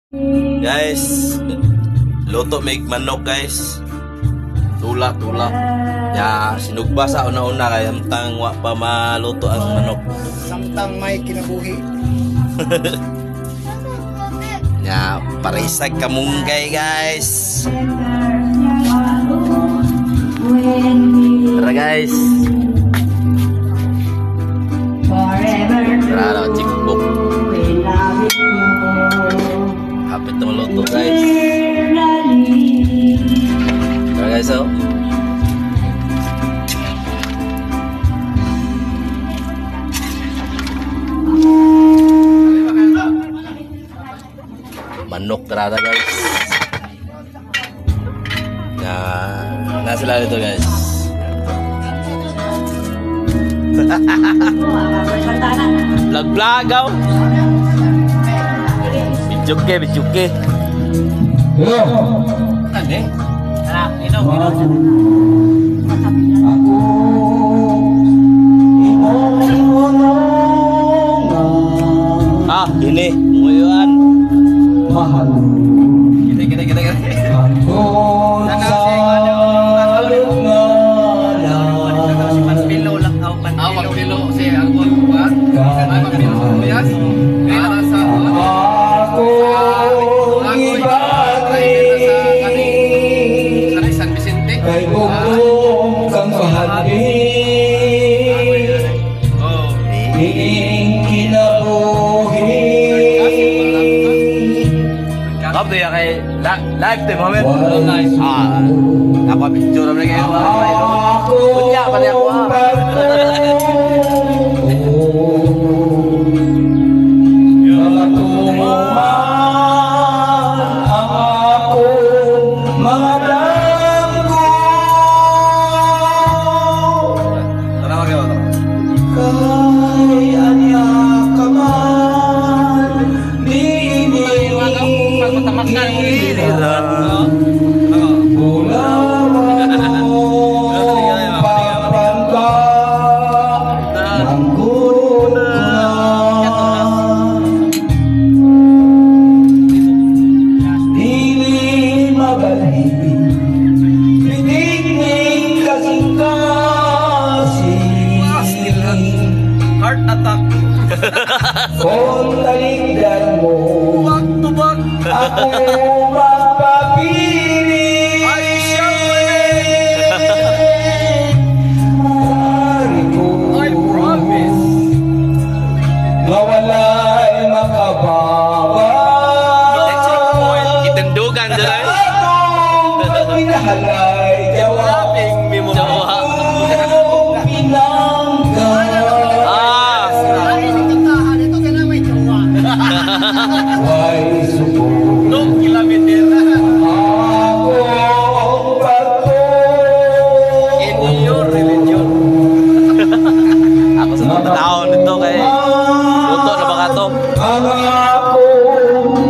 Guys, luto may manok guys. Tula. Ya, sinugba sa una-una kaya samtang wa pa maluto ang manok. Samtang may kinabuhi. Ya, parisag kamunggay guys. Tara guys. Tara, cikbuk. Hapit na maluto guys. Tara guys, oh. Manok terada guys. Nah sila dito guys. Vlog-vlog oh. Bijuke. Ane? Ino. Ah, ini nguyuan. Mahal. Kita. Apa ya kayak live tuh momen. Ah, apa picture mereka yang punya pada aku. Heart attack. Kung taligdan mo, Tubag. ako magpapili. Ay, I promise. Mawala'y makabawa. Itindugan dyan. Ako pinahalay jawa. Laping mimo. Jawa. Pinangga. Why suko? No kilometer. Ako bato. In your religion. Ako sa taon nito kay luto na ba ka to? Ang akong